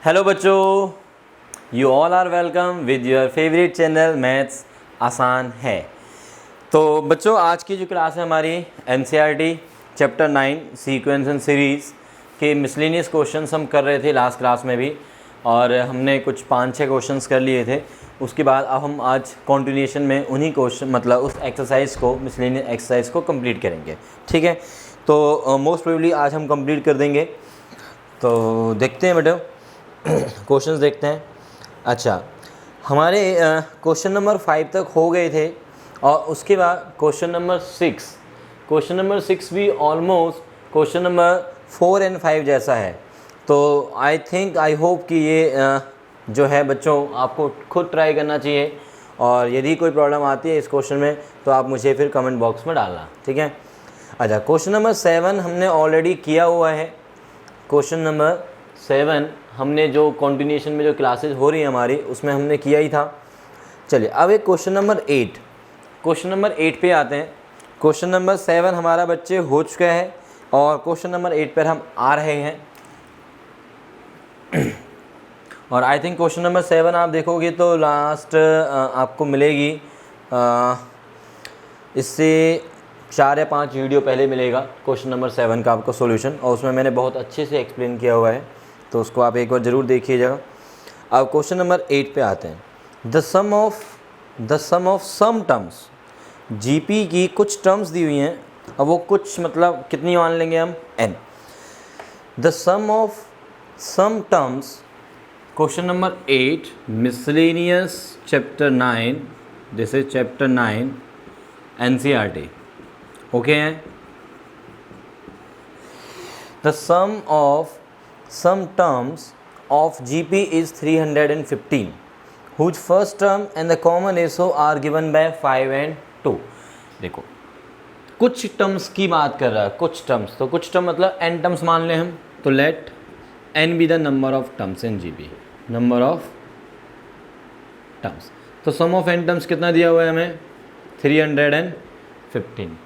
Hello बच्चों, you all are welcome with your favourite channel maths आसान है। तो बच्चों, आज की जो क्लास है हमारी NCERT chapter 9 sequence and series के मिसलेनियस क्वेश्चंस हम कर रहे थे लास्ट क्लास में भी, और हमने कुछ 5-6 क्वेश्चंस कर लिए थे। उसके बाद अब हम आज कॉन्टिन्यूशन में उन्हीं क्वेश्चन मतलब उस एक्सरसाइज को मिसलेनियस एक्सरसाइज को कंप्लीट करेंगे। ठीक है, तो मोस्ट प्रोबेबली आज हम कंप्लीट कर देंगे। तो देखते हैं बेटा, क्वेश्चंस देखते हैं। अच्छा, हमारे क्वेश्चन नंबर 5 तक हो गए थे, और उसके बाद क्वेश्चन नंबर 6 भी ऑलमोस्ट क्वेश्चन नंबर 4 और 5 जैसा है। तो आई होप कि ये जो है बच्चों आपको खुद ट्राई करना चाहिए, और यदि कोई प्रॉब्लम आती है इस क्वेश्चन में तो आप मुझे फिर कमेंट बॉक्स में डालना। ठीक है। अच्छा, क्वेश्चन नंबर 7 हमने ऑलरेडी किया हुआ है। क्वेश्चन नंबर 7 हमने जो कॉन्टिन्यूशन में जो क्लासेस हो रही है हमारी उसमें हमने किया ही था। चलिए अब एक क्वेश्चन नंबर 8 पे आते हैं। क्वेश्चन नंबर 7 हमारा बच्चे हो चुका है, और क्वेश्चन नंबर 8 पर हम आ रहे हैं। और आई थिंक क्वेश्चन नंबर 7 आप देखोगे तो लास्ट आपको मिलेगी इससे 4 या 5 वीडियो पहले मिलेगा क्वेश्चन नंबर 7 का आपको सॉल्यूशन, और उसमें मैंने बहुत अच्छे से एक्सप्लेन किया हुआ है, तो उसको आप एक बार ज़रूर देखिएगा। अब क्वेश्चन नंबर 8 पे आते हैं। The sum of some terms, GP की कुछ टर्म्स दी हुई हैं। अब वो कुछ मतलब कितनी मान लेंगे हम, n। The sum of some terms, question number 8 miscellaneous chapter 9, this is chapter 9 NCERT. Okay हैं। The sum of some terms of GP is 315 whose first term and the common ratio are given by 5 and 2। देखो, कुछ terms की बात कर रहा है, कुछ terms, तो कुछ टर्म मतलब n टर्म्स मान लें हम, तो let n be the number of terms in GP, number of terms. तो सम ऑफ n टर्म्स कितना दिया हुआ है हमें, 315।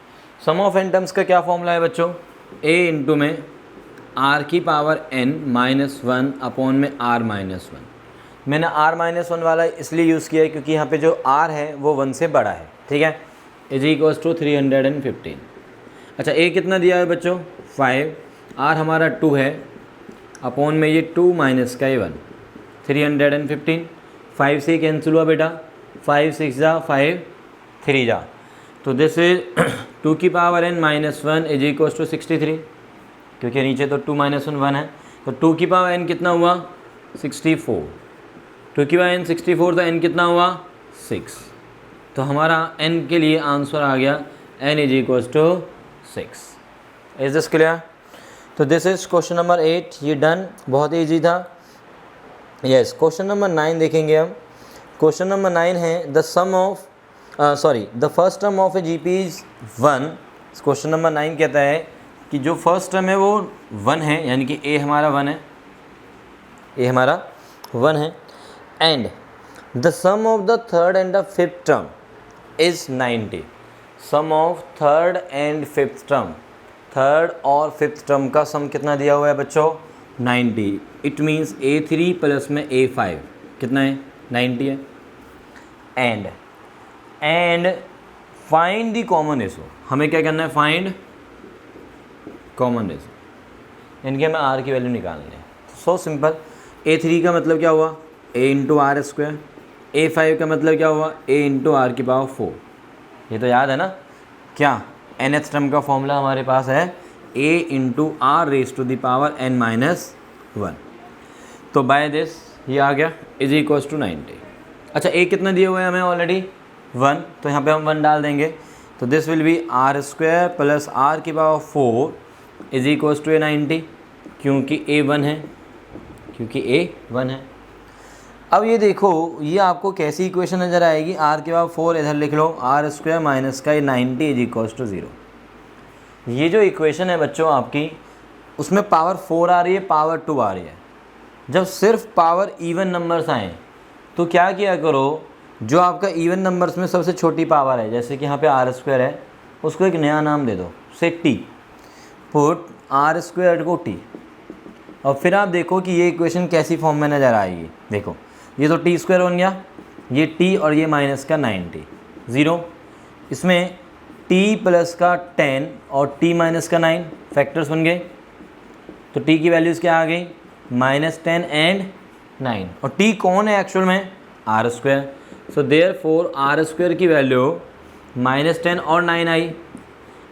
सम ऑफ n टर्म्स का क्या फॉर्मूला है बच्चों, a इंटू में r की पावर n -1 अपॉन में r -1। मैंने r -1 वाला इसलिए यूज़ किया है क्योंकि यहाँ पे जो r है वो 1 से बड़ा है। ठीक है, इज इक्वल्स टू 315। अच्छा, a कितना दिया है बच्चों, 5, r हमारा 2 है, अपॉन में ये 2 माइनस का 1, 315। 5 से कैंसिल हुआ बेटा, 5 6 जा 5 3 जा, तो दिस इज 2 की power n -1 is equals to 63, क्योंकि नीचे तो 2 - 1 है, तो 2 की पावर n कितना हुआ, 64। 2 की पावर n 64, तो n कितना हुआ, 6। तो हमारा n के लिए आंसर आ गया n is equals to 6। Is this clear? तो दिस इज क्वेश्चन नंबर 8। ये डन, बहुत ईजी था। यस, क्वेश्चन नंबर 9 देखेंगे हम। क्वेश्चन नंबर 9 है the sum of the first term of a GP is 1। Question number 9 कहता है कि जो फर्स्ट टर्म है वो 1 है, यानी कि a हमारा 1 है, a हमारा 1 है, and the sum of the third and the fifth term is 90। Sum of third and fifth term, third और फिफ्थ टर्म का सम कितना दिया हुआ है बच्चों, 90। इट मीन्स a3 प्लस में a5 कितना है, 90 है। And find the common ratio, हमें क्या करना है, फाइंड कॉमन रेशो, इनके हमें r की वैल्यू निकालनी है। So simple. a3 का मतलब क्या हुआ, a into are square. a5 का मतलब क्या हुआ, a इंटू आर की पावर 4। ये तो याद है ना, क्या nth टर्म का फॉर्मूला हमारे पास है a into r raise to the power n-1। तो बाय दिस ये आ गया इज इक्वल्स टू 90। अच्छा, a कितना दिया हुआ है हमें ऑलरेडी, 1, तो यहाँ पे हम 1 डाल देंगे, तो this will be r square plus are की पावर 4 इज इक्वल्स टू 90, क्योंकि a 1 है। अब ये देखो, ये आपको कैसी इक्वेशन नज़र आएगी, r के पावर 4 इधर लिख लो, आर स्क्वायर माइनस का 90 इज इक्वल्स टू 0। ये जो इक्वेशन है बच्चों आपकी, उसमें पावर 4 आ रही है, पावर 2 आ रही है। जब सिर्फ पावर इवन नंबर्स आएँ तो क्या किया करो, जो आपका इवन नंबर्स में सबसे छोटी पावर है, जैसे कि यहाँ पे आर स्क्वायर है, उसको एक नया नाम दे दो, से t, पुट आर स्क्वायर को t, और फिर आप देखो कि ये इक्वेशन कैसी फॉर्म में नज़र आएगी। देखो ये तो टी स्क्वायर बन गया, ये टी और ये माइनस का 90 0, इसमें टी प्लस का 10 और टी माइनस का 9 फैक्टर्स बन गए। तो टी की वैल्यूज़ क्या आ गई, -10 एंड 9, और टी कौन है एक्चुअल में, r square. So therefore r square की वैल्यू -10 और 9 आई।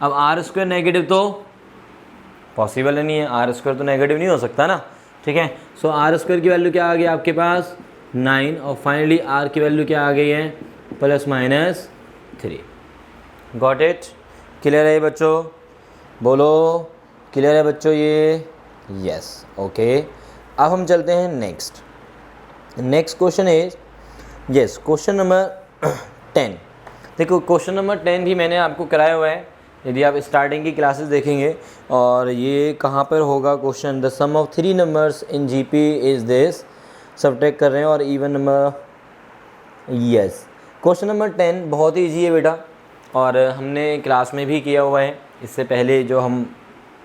अब आर स्क्वायर नेगेटिव तो पॉसिबल नहीं है, आर स्क्वायर तो नेगेटिव नहीं हो सकता ना, ठीक है। सो आर स्क्वायर की वैल्यू क्या आ गई आपके पास 9, और फाइनली आर की वैल्यू क्या आ गई है +-3। गॉट इट, क्लियर है बच्चों, बोलो क्लियर है बच्चों ये, यस ओके। अब हम चलते हैं next question is, yes question number 10। देखो क्वेश्चन नंबर 10 भी मैंने आपको कराया हुआ है, यदि आप स्टार्टिंग की क्लासेस देखेंगे। और ये कहाँ पर होगा question, the sum of 3 numbers in GP is this, subtract कर रहे हैं और even number, yes. Question number 10 बहुत ही ईजी है बेटा, और हमने क्लास में भी किया हुआ है इससे पहले, जो हम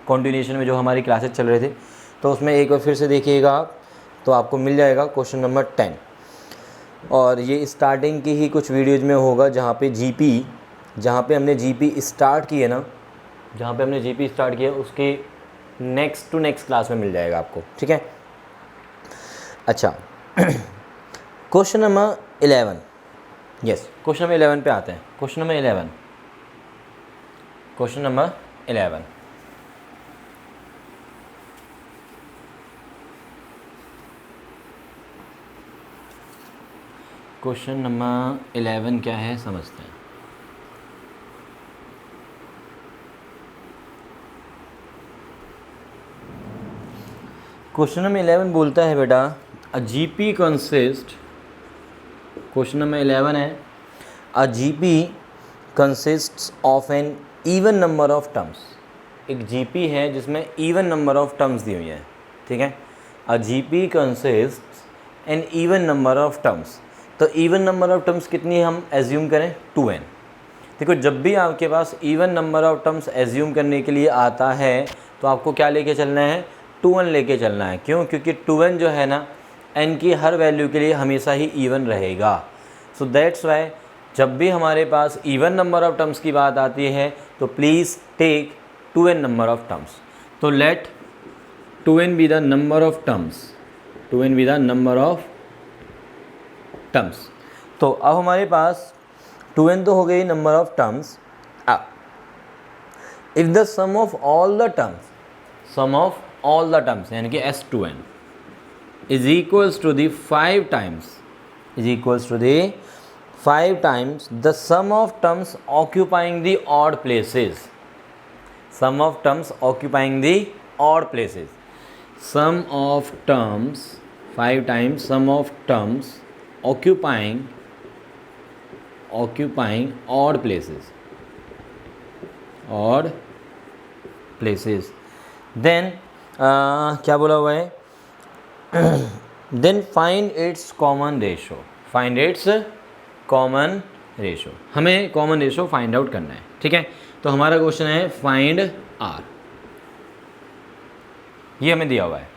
कॉन्टिन्यूशन में जो हमारी क्लासेस चल रहे थे, तो उसमें एक बार फिर से देखिएगा आप, तो आपको मिल जाएगा क्वेश्चन नंबर 10। और ये स्टार्टिंग की ही कुछ वीडियोज़ में होगा जहाँ पे हमने जीपी स्टार्ट की है ना, उसके नेक्स्ट टू नेक्स्ट क्लास में मिल जाएगा आपको, ठीक है। अच्छा question number 11, yes question number 11 पे आते हैं। Question number 11, question number 11, question number 11 क्या है समझते हैं। क्वेश्चन नंबर 11 बोलता है बेटा, a GP consist, question number 11 है, a GP consists of an even number of terms. एक जीपी है जिसमें इवन नंबर ऑफ टर्म्स दी हुई है, ठीक है। A GP consists an even number of terms, तो इवन नंबर ऑफ टर्म्स कितनी हम एज्यूम करें, 2n। देखो जब भी आपके पास even number of terms assume करने के लिए आता है तो आपको क्या लेके चलना है, 2n लेके चलना है। क्यों, क्योंकि 2n जो है ना n की हर वैल्यू के लिए हमेशा ही इवन रहेगा। सो दैट्स वाई जब भी हमारे पास इवन नंबर ऑफ टर्म्स की बात आती है तो please take 2n number of terms. तो let 2n be the number of terms, 2n be the number of terms. तो अब हमारे पास 2n तो हो गई नंबर ऑफ टर्म्स। अब if the sum of all the terms, sum of all the terms यानी कि S2n is equals to the 5 times, is equals to the 5 times the sum of terms occupying the odd places, sum of terms occupying the odd places, sum of terms 5 times sum of terms occupying odd places, odd places, then क्या बोला हुआ है, then find its common ratio, find its common ratio, हमें common ratio find out करना है, ठीक है। तो हमारा क्वेश्चन है find r, ये हमें दिया हुआ है।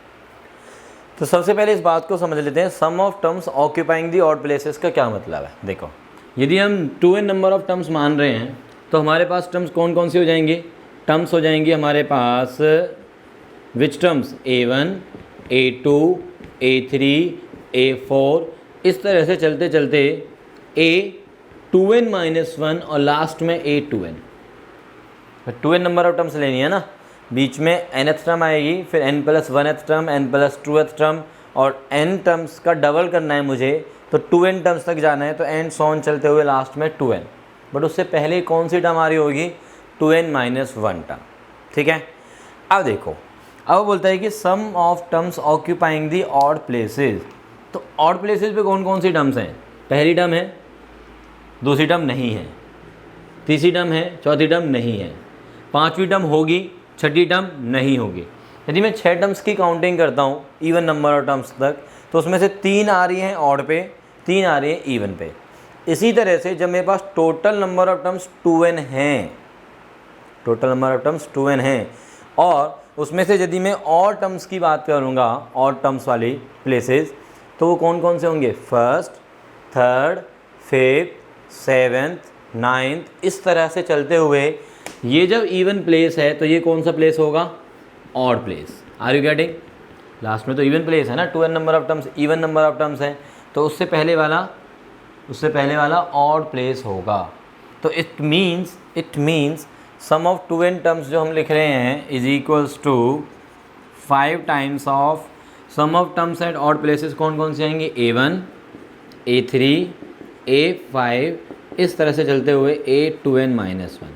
तो सबसे पहले इस बात को समझ लेते हैं, sum of terms occupying the odd places का क्या मतलब है। देखो यदि हम 2n नंबर ऑफ टर्म्स मान रहे हैं तो हमारे पास टर्म्स कौन कौन सी हो जाएंगी, टर्म्स हो जाएंगी हमारे पास विच terms, a1 a2 a3 a4, इस तरह से चलते चलते a2n-1 और लास्ट में a2n। 2n number of terms लेनी है ना, बीच में nth टर्म आएगी, फिर n+1th टर्म, n+2th टर्म, और n टर्म्स का डबल करना है मुझे, तो 2n टर्म्स तक जाना है, तो n सॉन चलते हुए लास्ट में 2n। बट उससे पहले कौन सी टर्म आ रही होगी, 2n-1 टर्म, ठीक है। अब देखो, अब बोलता है कि sum of terms occupying the odd places. तो ऑड प्लेसेस पे कौन कौन सी टर्म्स हैं, पहली टर्म है, दूसरी टर्म नहीं है, तीसरी टर्म है, चौथी टर्म नहीं है, पाँचवीं टर्म होगी, छठी टर्म नहीं होगी। यदि मैं 6 टर्म्स की काउंटिंग करता हूँ इवन नंबर ऑफ टर्म्स तक, तो उसमें से 3 आ रही हैं ऑड पे, 3 आ रही हैं इवन पे। इसी तरह से जब मेरे पास total number of terms 2n हैं, total number of terms 2n हैं, और उसमें से यदि मैं और टर्म्स की बात करूँगा, और टर्म्स वाली प्लेसेस, तो वो कौन कौन से होंगे? First, third, fifth, seventh, ninth, इस तरह से चलते हुए ये जब इवन प्लेस है तो ये कौन सा प्लेस होगा? Odd place. Are you getting? Last में तो इवन प्लेस है ना, 2n number of terms, even number of terms है, तो उससे पहले वाला ऑड प्लेस होगा। तो it means sum of 2n terms जो हम लिख रहे हैं is equals to 5 times of sum of terms at odd places. कौन कौन से आएंगे? a1, a3, a5, इस तरह से चलते हुए a2n माइनस 1।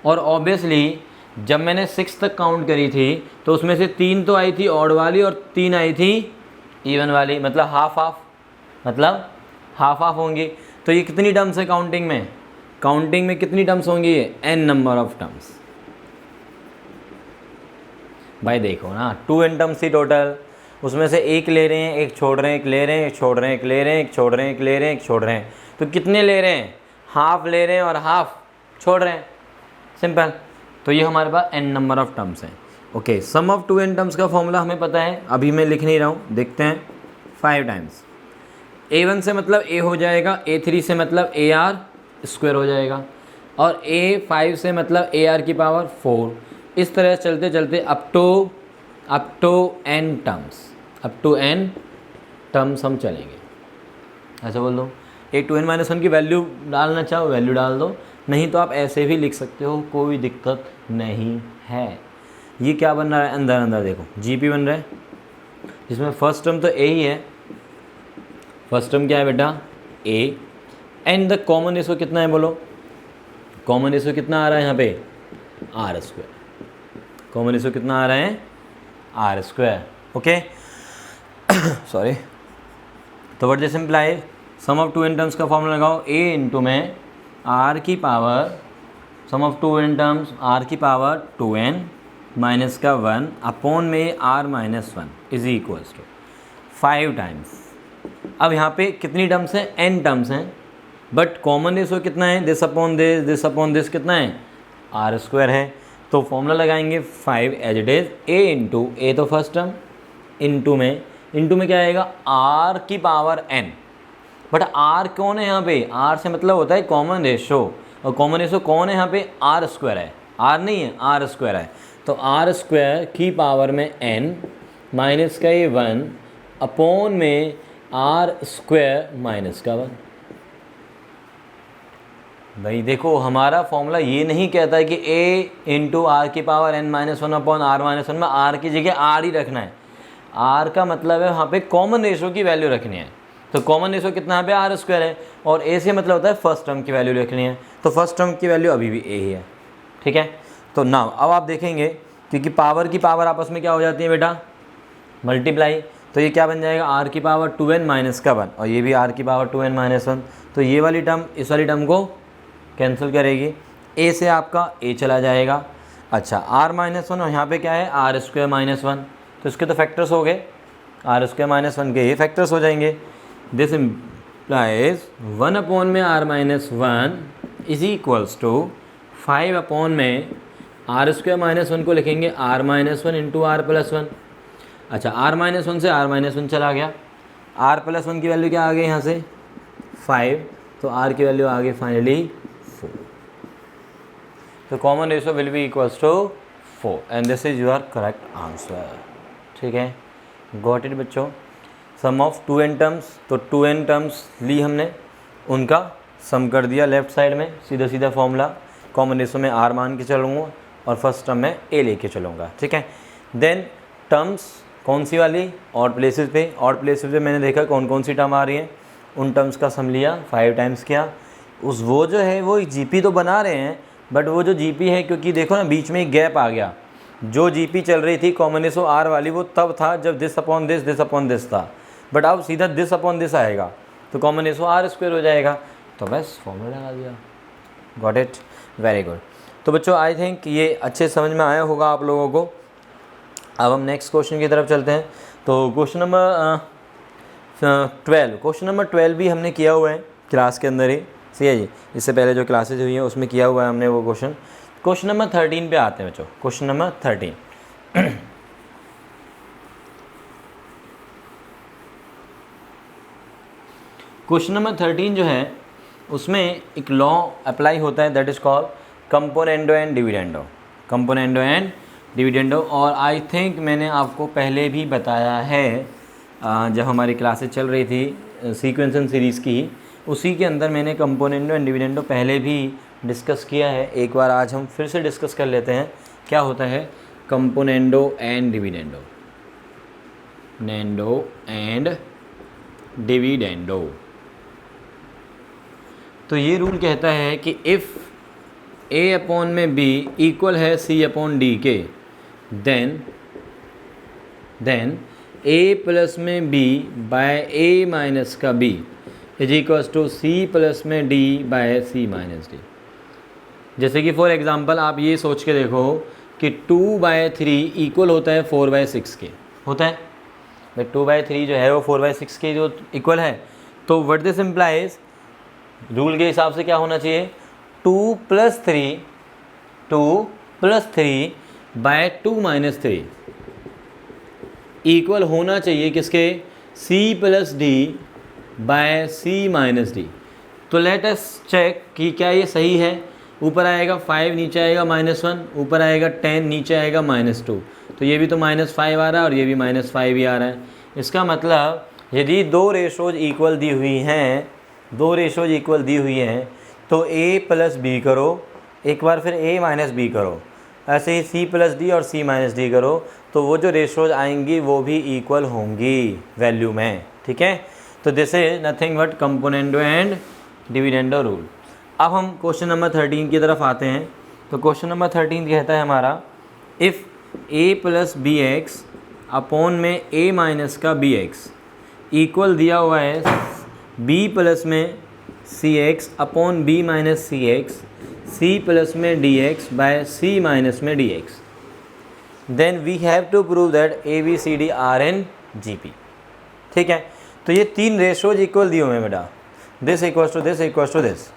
और ऑब्वियसली जब मैंने 6 तक काउंट करी थी तो उसमें से 3 तो आई थी ऑड वाली और 3 आई थी इवन वाली, मतलब हाफ होंगी। तो ये कितनी टर्म्स है काउंटिंग में कितनी टर्म्स होंगी? ये n नंबर ऑफ टर्म्स। भाई देखो ना, 2n टर्म्स थी टोटल, उसमें से एक ले रहे हैं, एक छोड़ रहे हैं, एक ले रहे हैं, एक छोड़ रहे हैं, एक ले रहे हैं, एक छोड़ रहे हैं, एक ले रहे हैं, एक छोड़ रहे हैं। तो कितने ले रहे हैं? हाफ ले रहे हैं और हाफ छोड़ रहे हैं, सिंपल। तो ये हमारे पास n नंबर ऑफ टर्म्स हैं। Okay, sum of 2n terms का फॉर्मूला हमें पता है, अभी मैं लिख नहीं रहा हूँ, देखते हैं। 5 टाइम्स a1 से मतलब a हो जाएगा, a3 से मतलब ar स्क्वायर हो जाएगा, और a5 से मतलब ar की पावर 4। इस तरह चलते चलते अप टू n टर्म्स हम चलेंगे। ऐसा बोल दो, a2n माइनस 1 की वैल्यू डालना चाहो वैल्यू डाल दो, नहीं तो आप ऐसे भी लिख सकते हो, कोई दिक्कत नहीं है। ये क्या बन रहा है? अंदर देखो जीपी बन रहा है, जिसमें फर्स्ट टर्म तो a ही है। फर्स्ट टर्म क्या है बेटा? a, and the common ratio कितना है? बोलो, कॉमन रेशो कितना आ रहा है यहाँ पे? Are square. कॉमन रेशो कितना आ रहा है? R square. Okay, sorry. तो what this imply? Sum of 2n terms का फॉर्मूला लगाओ, a इंटू में r की power, sum of 2n terms r की पावर 2n माइनस का 1 अपॉन में r minus 1 is equals to 5 times. अब यहाँ पे कितनी टर्म्स हैं? n टर्म्स हैं, बट कॉमन रेशो कितना है? दिस अपॉन दिस कितना है? r स्क्वायर है। तो फॉर्मूला लगाएंगे 5 as it is, a into a तो फर्स्ट टर्म, इंटू में क्या आएगा? r की पावर n। बट r कौन है यहाँ पे? r से मतलब होता है कॉमन रेशो, और कॉमन रेशो कौन है यहाँ पे? r स्क्वायर है, r नहीं है, r स्क्वायर है। तो r स्क्वायर की पावर में n माइनस का ये 1 अपॉन में r स्क्वायर माइनस का 1। भाई देखो, हमारा फॉर्मूला ये नहीं कहता है कि a इंटू आर की power n minus 1 upon r minus 1 में r की जगह r ही रखना है। r का मतलब है वहाँ पे कॉमन रेशो की वैल्यू रखनी है। तो कॉमन रेशो कितना यहाँ पे? आर स्क्वायर है, और a से मतलब होता है फर्स्ट टर्म की वैल्यू रखनी है। तो फर्स्ट टर्म की वैल्यू अभी भी a ही है, ठीक है। तो नाउ अब आप देखेंगे, क्योंकि पावर की पावर आपस में क्या हो जाती है बेटा? मल्टीप्लाई। तो ये क्या बन जाएगा? r की पावर 2n माइनस का 1, और ये भी r की पावर 2n माइनस 1। तो ये वाली टर्म इस वाली टर्म को कैंसिल करेगी, a से आपका a चला जाएगा। अच्छा, r माइनस 1, और यहाँ पे क्या है? r square minus 1। तो इसके तो फैक्टर्स हो गए, r स्क्वायर माइनस 1 के ये फैक्टर्स हो जाएंगे। दिस इम्प्लाइज 1 अपॉन में r minus 1 is equals to 5 upon में r स्क्वायर माइनस 1 को लिखेंगे r minus 1 into r plus 1। अच्छा, r माइनस 1 से r माइनस 1 चला गया, r प्लस 1 की वैल्यू क्या आ गई यहाँ से? 5। तो r की वैल्यू आ गई फाइनली 4। तो common ratio will be equals to 4 and this is your correct answer. ठीक है, गॉट इट बच्चों। सम ऑफ 2n टर्म्स, तो 2n टर्म्स ली हमने, उनका सम कर दिया लेफ्ट साइड में, सीधा सीधा फॉर्मूला। कॉमन रेशो में r मान के चलूँगा और फर्स्ट टर्म में a लेके चलूँगा, ठीक है। देन टर्म्स कौन सी वाली? ऑड प्लेसेस पे। ऑड प्लेसेस पे मैंने देखा कौन कौन सी टर्म आ रही हैं, उन टर्म्स का सम लिया, 5 टाइम्स किया। वो जो है वो जीपी तो बना रहे हैं, बट वो जो जीपी है, क्योंकि देखो ना बीच में एक गैप आ गया, जो जीपी चल रही थी कॉमन रेशो आर वाली, वो तब था जब दिस अपॉन दिस था, बट अब सीधा दिस अपॉन दिस आएगा, तो कॉमन रेशो आर स्क्वायर हो जाएगा। तो बस फॉर्मूला लगा दिया। Got it, very good. तो बच्चों आई थिंक ये अच्छे समझ में आया होगा आप लोगों को। अब हम नेक्स्ट क्वेश्चन की तरफ चलते हैं। तो क्वेश्चन नंबर 12, क्वेश्चन नंबर 12 भी हमने किया हुआ है क्लास के अंदर ही, सही है जी। इससे पहले जो क्लासेज हुई हैं उसमें किया हुआ है हमने वो क्वेश्चन। क्वेश्चन नंबर 13 पे आते हैं बच्चों। क्वेश्चन नंबर 13, क्वेश्चन नंबर 13 जो है उसमें एक लॉ अप्लाई होता है, that is called componendo and dividendo, componendo and dividendo. और आई थिंक मैंने आपको पहले भी बताया है जब हमारी क्लासेस चल रही थी सीक्वेंस सीरीज़ की, उसी के अंदर मैंने कंपोनेंडो एंड डिविडेंडो पहले भी डिस्कस किया है। एक बार आज हम फिर से डिस्कस कर लेते हैं क्या होता है कंपोनेंडो एंड डिविडेंडो, नेंडो एंड डिविडेंडो। तो ये रूल कहता है कि इफ़ a अपॉन में b इक्वल है c अपॉन d के, देन a प्लस में b बाय a माइनस का b is equals to c plus में d by c minus d। जैसे कि फॉर एग्ज़ाम्पल आप ये सोच के देखो कि 2/3 इक्वल होता है 4/6 के, होता है भाई 2/3 जो है वो 4/6 के जो इक्वल है। तो व्हाट दिस इम्प्लाइज, रूल के हिसाब से क्या होना चाहिए 2 + 3 बाय 2 - 3 इक्वल होना चाहिए किसके, c + d by c - d। तो लेट अस चेक कि क्या ये सही है। ऊपर आएगा 5, नीचे आएगा -1, ऊपर आएगा 10, नीचे आएगा -2, तो ये भी तो -5 आ रहा है और ये भी -5 ही आ रहा है। इसका मतलब यदि दो रेशोज इक्वल दी हुई हैं, दो रेशोज इक्वल दी हुई हैं तो a + b करो, एक बार फिर a - b करो, ऐसे ही c + d और c - d करो, तो वो जो रेशोज आएंगी वो भी इक्वल होंगी वैल्यू में, ठीक है। तो this is nothing but componendo and dividendo rule. अब हम क्वेश्चन नंबर 13 की तरफ आते हैं। तो क्वेश्चन नंबर 13 कहता है हमारा इफ़ a + bx अपॉन में a माइनस का bx इक्वल दिया हुआ है b प्लस में cx upon b minus cx, c plus में dx बाय c माइनस में dx, then we have to prove that a b c d are in GP। ठीक है, तो ये तीन रेशोज इक्वल दिए हुए हैं बेटा, this equals to this equals to this.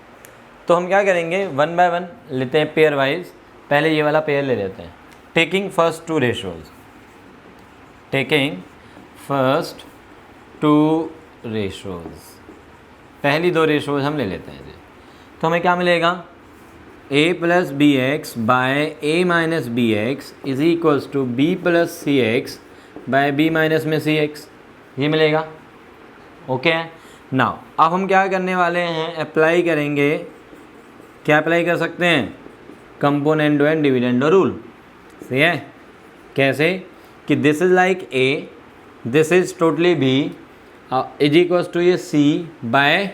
तो हम क्या करेंगे 1 बाय 1 लेते हैं पेयर वाइज। पहले ये वाला पेयर ले लेते हैं, taking first 2 ratios, taking first 2 ratios, पहली 2 रेशोज हम ले लेते हैं। तो हमें क्या मिलेगा a + bx by a minus bx is equals to b + cx by b minus में cx, ये मिलेगा। ओके नाउ अब हम क्या करने वाले हैं, अप्लाई करेंगे, क्या अप्लाई कर सकते हैं कंपोनेंडो एंड डिविडेंडो रूल। सही है, कैसे कि this is like a, this is totally b is equals to ये c by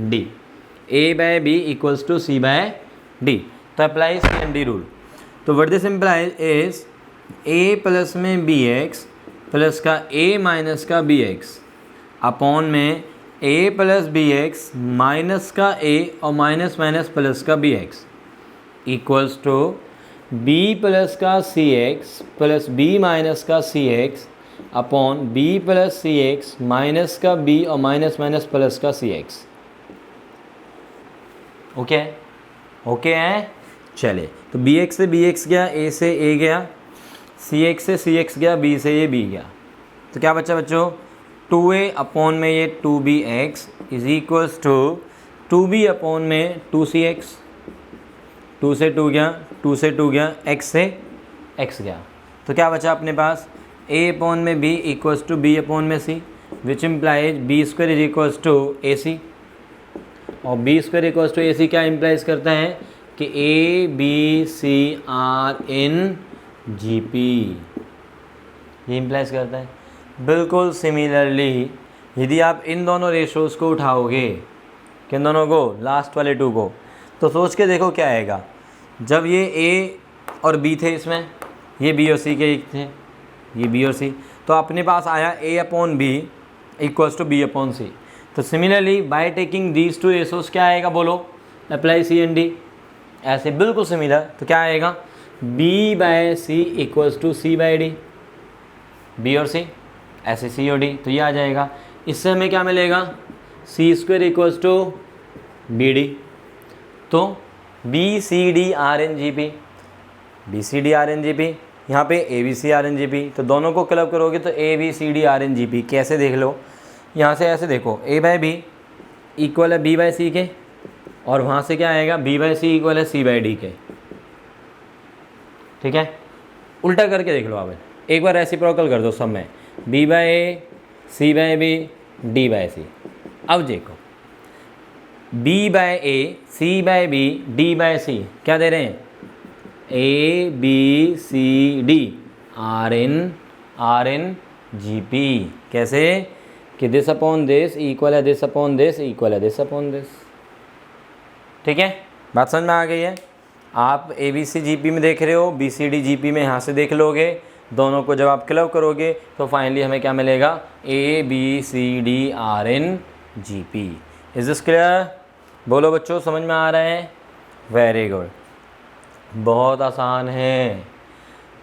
d, a by b equals to c by d। तो अप्लाई CMD रूल। तो what this implies is a plus में bx plus का a minus का bx upon में a plus bx minus का a और minus minus plus का bx equals to b plus का cx प्लस b माइनस का cx upon b plus cx minus का b और माइनस माइनस प्लस का cx। ओके ओके है, चले तो bx से bx गया, a से a गया, cx से cx गया, b से ये b गया। तो क्या बचा बच्चों 2a अपॉन में ये 2bx is equals to 2b upon में 2cx, 2 से 2 गया, 2 से 2 गया, x से x गया। तो क्या बचा अपने पास a अपॉन में b equals to b upon में c, which implies b² is equals to ac, और b² इक्वल्स टू ac क्या इम्प्लाइज करता है कि a b c are in GP, ये इम्प्लाइज करता है। बिल्कुल सिमिलरली यदि आप इन दोनों रेशोज़ को उठाओगे, किन दोनों को, लास्ट वाले 2 को, तो सोच के देखो क्या आएगा। जब ये a और b थे, इसमें ये b और c के थे, ये b और c, तो अपने पास आया a upon b equals to b upon c। तो similarly by taking these 2 ratios क्या आएगा बोलो, अप्लाई CMD, ऐसे बिल्कुल सिमिलर। तो क्या आएगा b by c equals to c by d, b और c ऐसे c और d, तो ये आ जाएगा। इससे हमें क्या मिलेगा c² इक्वल्स टू bd। तो BCD are in GP, BCD are in GP यहाँ पे a B c are in ji P, तो दोनों को क्लब करोगे तो a B C D are in G P. कैसे देख लो, यहाँ से ऐसे देखो, ए बाई बी इक्वल है बी बाई सी के, और वहाँ से क्या आएगा, बी बाई सी इक्वल है सी बाई डी के। ठीक है, उल्टा करके देख लो आप, एक बार रेसिप्रोकल कर दो सब में, B by A C by B D by C. अब देखो B by A C by B D by C क्या दे रहे हैं, A B C D are in G P. कैसे कि दिस अपॉन दिस इक्वल है दिस अपॉन दिस इक्वल है दिस अपॉन दिस। ठीक है, बात समझ में आ गई है। आप A B C G P में देख रहे हो, b C D G P में यहाँ से देख लोगे, दोनों को जब आप क्लब करोगे तो फाइनली हमें क्या मिलेगा, a B C D are in ji P. Is this clear? बोलो बच्चों, समझ में आ रहे हैं? वेरी गुड, बहुत आसान है,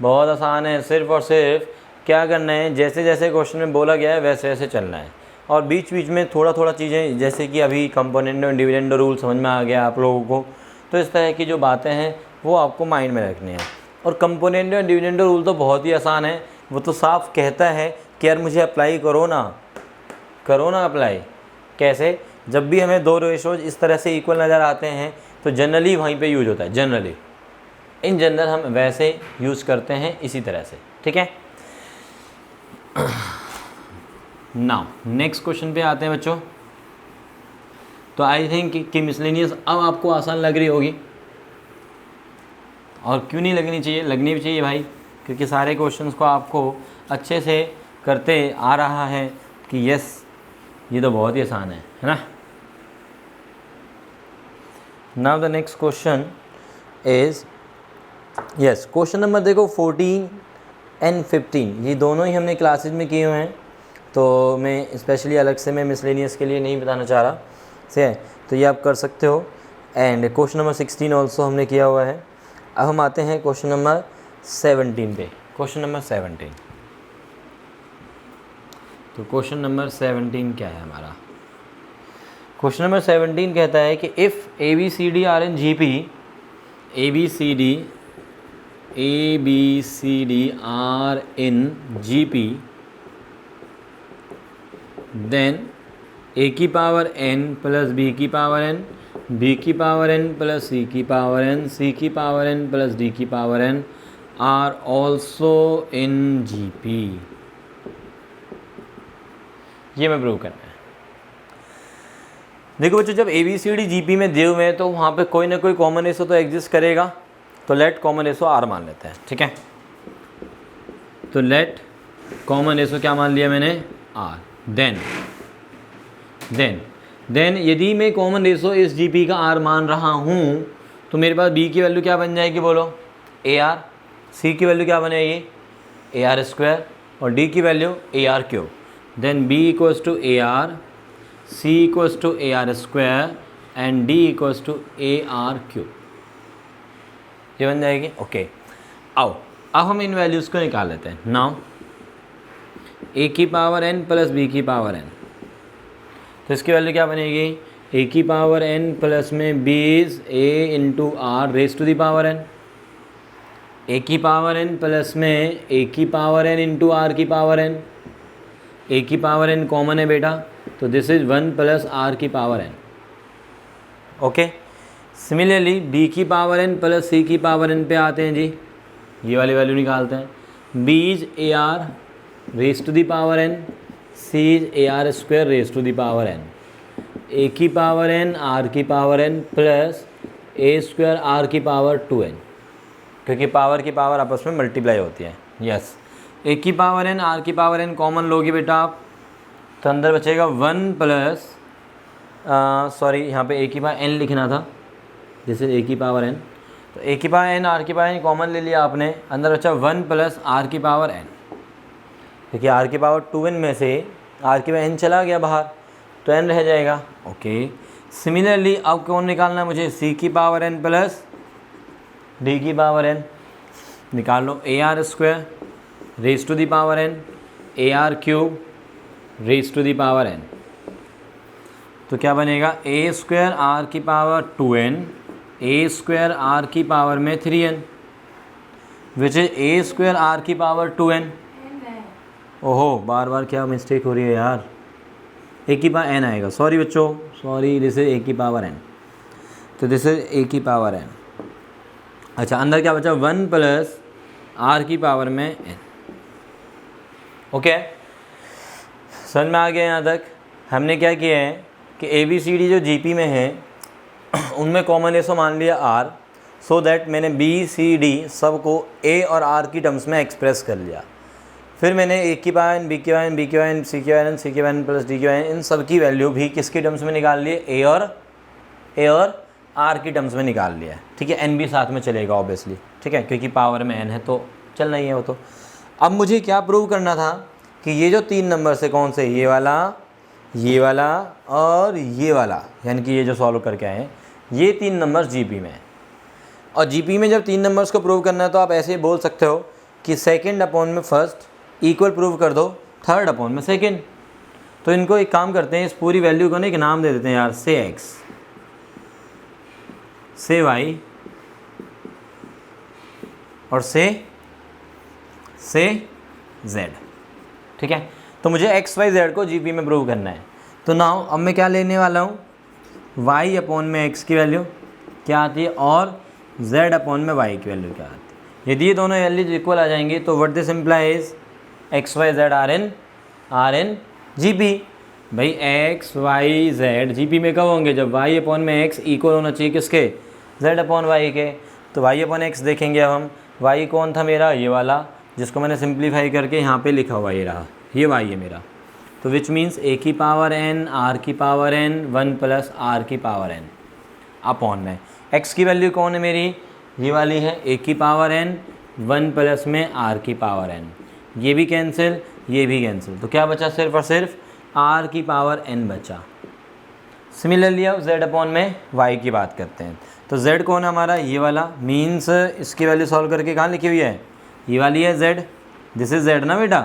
बहुत आसान है। सिर्फ और सिर्फ क्या करना है, जैसे जैसे क्वेश्चन में बोला गया है वैसे वैसे चलना है, और बीच बीच में थोड़ा थोड़ा चीज़ें, जैसे कि अभी कंपोनेंट और डिविडेंड रूल समझ में आ गया आप लोगों को, तो इस तरह की जो बातें हैं वो आपको माइंड में रखनी है। और कंपोनेंट और डिविडेंड रूल तो बहुत ही आसान है, वो तो साफ कहता है कि यार मुझे अप्लाई करो ना अप्लाई। कैसे, जब भी हमें दो रेशोज इस तरह से इक्वल नज़र आते हैं तो जनरली वहीं पे यूज होता है, जनरली इन जनरल हम वैसे यूज़ करते हैं इसी तरह से। ठीक है, नाउ नेक्स्ट क्वेश्चन पे आते हैं बच्चों। तो आई थिंक कि मिसलेनियस अब आपको आसान लग रही होगी, और क्यों नहीं लगनी चाहिए, लगनी भी चाहिए भाई, क्योंकि सारे क्वेश्चंस को आपको अच्छे से करते आ रहा है कि यस ये तो बहुत ही आसान है ना। Now the next question is, yes question number देखो 14 एंड 15, ये दोनों ही हमने क्लासेज में किए हुए हैं, तो मैं स्पेशली अलग से मैं मिसलेनियस के लिए नहीं बताना चाह रहा से, तो ये आप कर सकते हो। एंड क्वेश्चन नंबर 16 ऑल्सो हमने किया हुआ है। अब हम आते हैं क्वेश्चन नंबर 17 पे। क्वेश्चन नंबर 17, तो क्वेश्चन नंबर 17 क्या है हमारा? क्वेश्चन नंबर 17 कहता है कि if A B C D are in ji P, A B C D are in ji P, then A की पावर n प्लस बी की पावर n, बी की पावर n प्लस सी की power n, C की power n plus D की power n are also in ji P. ये मैं prove करना है। देखो बच्चों, जब A B C D G P में दिए हुए हैं तो वहाँ पे कोई ना कोई कॉमन रेशो तो एग्जिस्ट करेगा, तो लेट कॉमन रेशो आर मान लेते हैं। ठीक है, तो लेट कॉमन रेशो क्या मान लिया मैंने, आर। देन यदि मैं कॉमन रेशो इस जी पी का आर मान रहा हूँ तो मेरे पास बी की वैल्यू क्या बन जाएगी, बोलो ए आर, सी की वैल्यू क्या बनेगी ए आर स्क्वायर, और डी की value a are cube. Then b equals to a r, c equals to a are square and d equals to a are cube. ये बन जाएगी। ओके, आओ अब हम इन वैल्यूज़ को निकाल लेते हैं। नाउ ए की पावर n प्लस बी की पावर n, तो इसकी वैल्यू क्या बनेगी, ए की पावर n प्लस में बीस A into R raise to the power n, A की पावर n प्लस में ए की पावर n इंटू आर की पावर n, ए की पावर n कॉमन है बेटा, तो दिस इज 1 प्लस आर की power n। Okay, similarly B की पावर n प्लस सी की पावर n पे आते हैं जी, ये वाली वैल्यू निकालते हैं, B is A R raise to the power n, C is A are square raise to the power n, A की पावर n आर की power n plus A square R की पावर 2n, क्योंकि power की power आपस में multiply होती है। Yes, ए की पावर n आर की पावर n कॉमन लोगे बेटा आप, तो अंदर बचेगा 1 प्लस, सॉरी यहाँ पे ए की पावर n लिखना था, जैसे ए की पावर n, तो ए की पावर n आर की पावर n कॉमन ले लिया आपने, अंदर बचा 1 प्लस आर की पावर n, क्योंकि आर की पावर 2n में से आर की पावर n चला गया बाहर, तो n रह जाएगा। ओके, सिमिलरली अब कौन निकालना है मुझे, सी की पावर n प्लस डी की पावर n, निकाल लो, A are square raise to the power n, A are cube raise to the power n, तो क्या बनेगा, ए स्क्वायर आर की power 2n, A square R की power में 3n, which is A square R की power 2n। ओहो बार बार क्या mistake हो रही है यार, ए की पावर n आएगा, सॉरी बच्चों, सॉरी, दिस इज ए की पावर n, तो दिस इज ए की पावर n। अच्छा अंदर क्या बचा, 1 प्लस आर की पावर में n। ओके समझ में आ गया यहाँ तक। हमने क्या किया है कि ए बी सी डी जो जीपी में है उनमें कॉमन एसो मान लिया आर, सो दैट मैंने बी सी डी सब को ए और आर की टर्म्स में एक्सप्रेस कर लिया। फिर मैंने ए की पावर एन, बी की पावर एन, बी की पावर एन, सी की पावर एन, सी की पावर एन प्लस डी की पावर एन, इन सब की वैल्यू भी किसके टर्म्स में निकाल लिए, ए और आर की टर्म्स में निकाल लिया है। ठीक है, एन भी साथ में चलेगा ऑब्वियसली, ठीक है, क्योंकि पावर में एन है तो चलना ही है वो तो। अब मुझे क्या प्रूव करना था कि ये जो 3 नंबर से कौन से, ये वाला और ये वाला, यानी कि ये जो सॉल्व करके आए हैं ये 3 नंबर्स जीपी में है। और जीपी में जब 3 नंबर्स को प्रूव करना है तो आप ऐसे ही बोल सकते हो कि सेकंड अपॉन में फर्स्ट इक्वल प्रूव कर दो थर्ड अपॉन में सेकंड। तो इनको एक काम करते हैं, इस पूरी वैल्यू को ना एक नाम दे देते हैं यार, से एक्स, से वाई और से जेड। ठीक है, तो मुझे एक्स वाई जेड को जीपी में प्रूव करना है। तो नाउ अब मैं क्या लेने वाला हूँ, y अपॉन में x की वैल्यू क्या आती है और z अपॉन में y की वैल्यू क्या आती है। यदि ये दोनों वैल्यूज इक्वल आ जाएंगी तो what this implies X Y Z are in जी पी। भाई X Y Z GP P में कब होंगे, जब y अपॉन में x इक्वल होना चाहिए किसके, z अपॉन y के। तो y अपॉन x देखेंगे अब हम, y कौन था मेरा, ये वाला जिसको मैंने सिंप्लीफाई करके यहाँ पे लिखा हुआ ये रहा, ये y है मेरा। तो विच मीन्स ए की पावर n, आर की पावर n, 1 प्लस आर की पावर n अपॉन में x की वैल्यू कौन है मेरी, ये वाली है, ए की पावर n 1 प्लस में आर की पावर n। ये भी कैंसिल, ये भी कैंसिल, तो क्या बचा, सिर्फ और सिर्फ आर की पावर n बचा। सिमिलरली अब z अपॉन में y की बात करते हैं। तो z कौन है हमारा, ये वाला, मीन्स इसकी वैल्यू सॉल्व करके कहाँ लिखी हुई है, ये वाली है z, दिस इज z ना बेटा।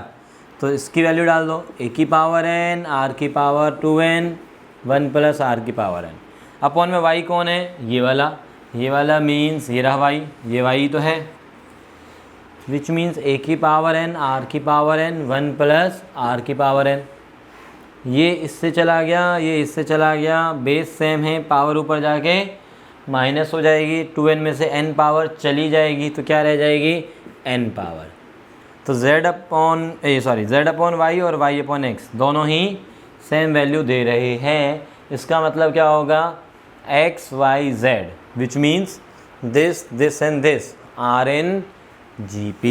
तो इसकी वैल्यू डाल दो, ए की पावर n, आर की पावर 2n, 1 प्लस आर की पावर n अपॉन में y कौन है, ये वाला मीन्स ये रहा y, ये y तो है, विच मीन्स ए की पावर n, आर की पावर n, 1 प्लस आर की पावर n। ये इससे चला गया, ये इससे चला गया, बेस सेम है, पावर ऊपर जाके माइनस हो जाएगी, 2n में से n पावर चली जाएगी तो क्या रह जाएगी, n पावर। तो z अपॉन y और y अपॉन x दोनों ही सेम वैल्यू दे रहे हैं। इसका मतलब क्या होगा, x y z which means this and this are in GP।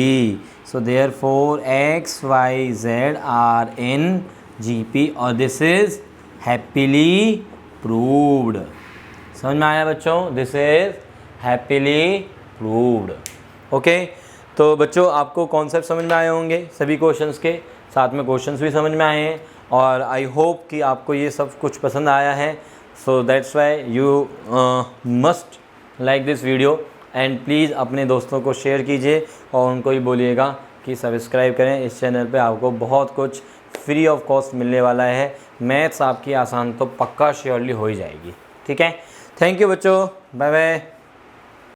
So therefore x y z are in GP और दिस इज हैप्पीली प्रूव्ड। समझ में आया बच्चों, this is happily proved. Okay, तो बच्चों आपको कॉन्सेप्ट समझ में आए होंगे सभी क्वेश्चंस के, साथ में क्वेश्चंस भी समझ में आए हैं और आई होप कि आपको ये सब कुछ पसंद आया है। So that's why you must like this video and please अपने दोस्तों को शेयर कीजिए और उनको भी बोलिएगा कि सब्सक्राइब करें। इस चैनल पे आपको बहुत कुछ फ्री ऑफ कॉस्ट मिलने वाला है। मैथ्स आपकी आसान तो पक्का श्योरली हो ही जाएगी। ठीक है, थैंक यू बच्चों, बाय बाय।